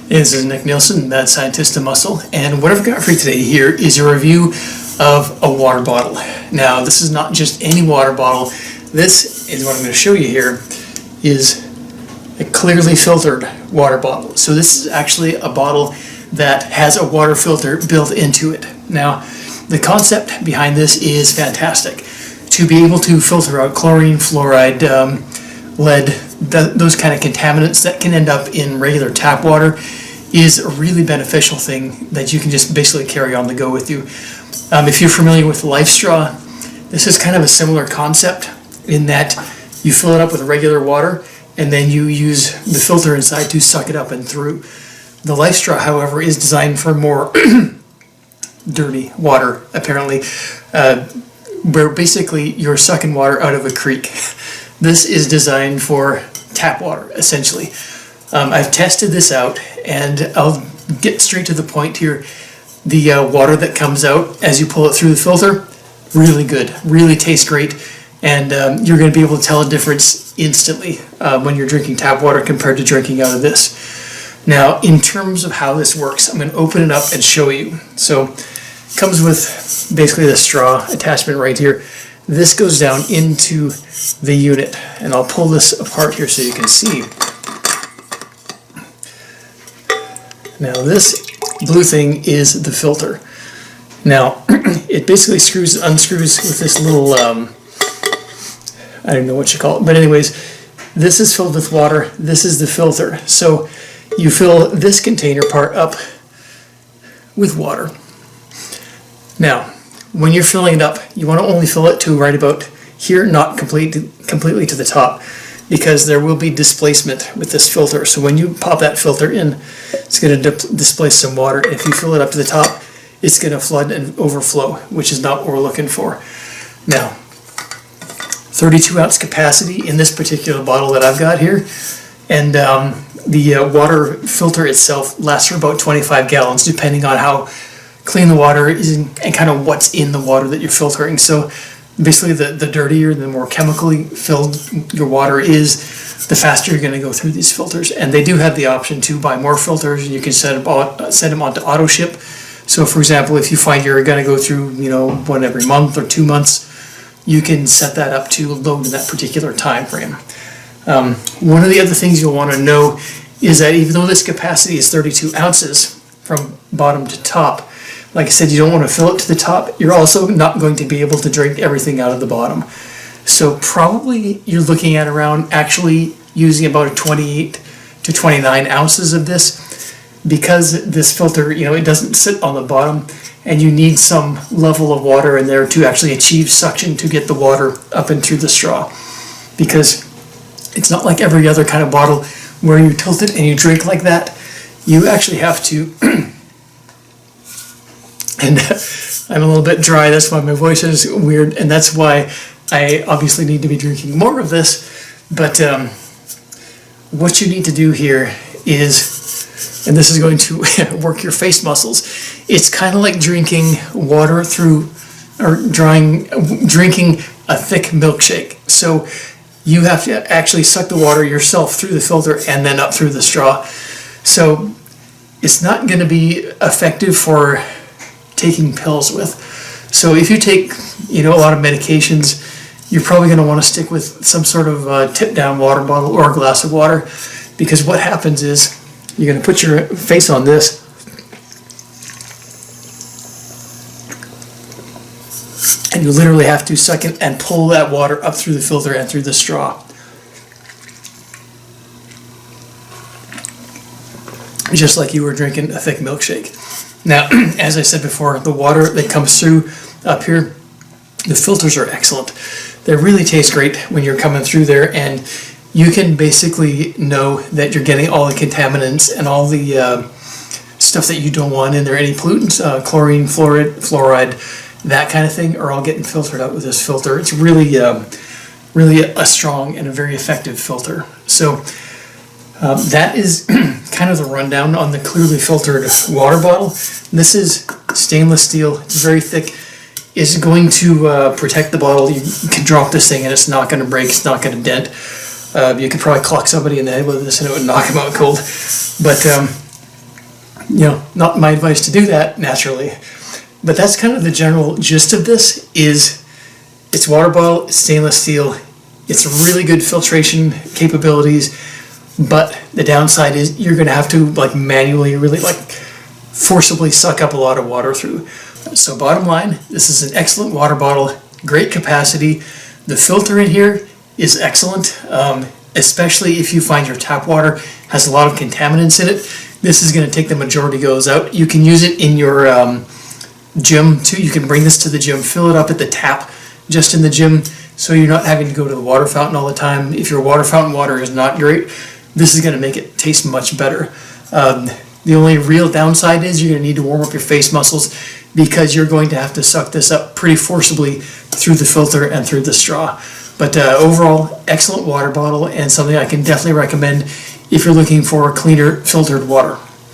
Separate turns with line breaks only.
This is Nick Nielsen, Mad Scientist of Muscle, and what I've got for you today here is a review of a water bottle. Now, this is not just any water bottle. This is what I'm going to show you here is a clearly filtered water bottle. So this is actually a bottle that has a water filter built into it. Now, the concept behind this is fantastic. To be able to filter out chlorine, fluoride, lead, those kind of contaminants that can end up in regular tap water is a really beneficial thing that you can just basically carry on the go with you. If you're familiar with Life Straw, this is kind of a similar concept in that you fill it up with regular water and then you use the filter inside to suck it up and through. The Life Straw, however, is designed for more dirty water, apparently, where basically you're sucking water out of a creek. This is designed for tap water, essentially. I've tested this out, and I'll get straight to the point here. The water that comes out as you pull it through the filter, really good, really tastes great, and you're going to be able to tell a difference instantly when you're drinking tap water compared to drinking out of this. Now, in terms of how this works, I'm going to open it up and show you. So, it comes with basically the straw attachment right here. This goes down into the unit, and I'll pull this apart here so you can see. Now this blue thing is the filter. Now it basically unscrews with this little, I don't know what you call it, but anyways, this is filled with water, this is the filter. So you fill this container part up with water. Now, when you're filling it up, you want to only fill it to right about here, not completely to the top, because there will be displacement with this filter. So when you pop that filter in, it's going to displace some water. If you fill it up to the top, it's going to flood and overflow, which is not what we're looking for. Now, 32-ounce capacity in this particular bottle that I've got here, and the water filter itself lasts for about 25 gallons, depending on how clean the water is and kind of what's in the water that you're filtering. So basically the dirtier, the more chemically filled your water is, the faster you're going to go through these filters. And they do have the option to buy more filters, and you can set them onto auto ship. So for example, if you find you're going to go through, one every month or 2 months, you can set that up to load in that particular time frame. One of the other things you'll want to know is that even though this capacity is 32 ounces from bottom to top, like I said, you don't want to fill it to the top. You're also not going to be able to drink everything out of the bottom. So probably you're looking at around actually using about 28 to 29 ounces of this, because this filter, it doesn't sit on the bottom, and you need some level of water in there to actually achieve suction to get the water up into the straw. Because it's not like every other kind of bottle where you tilt it and you drink like that. You actually have to and I'm a little bit dry, that's why my voice is weird, and that's why I obviously need to be drinking more of this. But what you need to do here is, and this is going to work your face muscles, it's kind of like drinking water through, or drinking a thick milkshake. So you have to actually suck the water yourself through the filter and then up through the straw. So it's not going to be effective for taking pills with. So if you take, a lot of medications, you're probably going to want to stick with some sort of tip down water bottle or a glass of water, because what happens is you're going to put your face on this and you literally have to suck it and pull that water up through the filter and through the straw. Just like you were drinking a thick milkshake. Now, as I said before, the water that comes through up here, the filters are excellent. They really taste great when you're coming through there, and you can basically know that you're getting all the contaminants and all the stuff that you don't want in there, any pollutants, chlorine, fluoride, that kind of thing, are all getting filtered out with this filter. It's really a strong and a very effective filter. So that is kind of the rundown on the clearly filtered water bottle. This is stainless steel, it's very thick. It's going to protect the bottle. You can drop this thing and it's not going to break, it's not going to dent. You could probably clock somebody in the head with this and it would knock them out cold. But not my advice to do that naturally. But that's kind of the general gist of this. Is it's water bottle, it's stainless steel, it's really good filtration capabilities, but the downside is you're going to have to manually really forcibly suck up a lot of water through. So bottom line, this is an excellent water bottle, great capacity. The filter in here is excellent, especially if you find your tap water has a lot of contaminants in it. This is going to take the majority of those out. You can use it in your gym too. You can bring this to the gym, fill it up at the tap just in the gym, so you're not having to go to the water fountain all the time. If your water fountain water is not great, this is going to make it taste much better. The only real downside is you're going to need to warm up your face muscles, because you're going to have to suck this up pretty forcibly through the filter and through the straw. But overall, excellent water bottle, and something I can definitely recommend if you're looking for cleaner filtered water.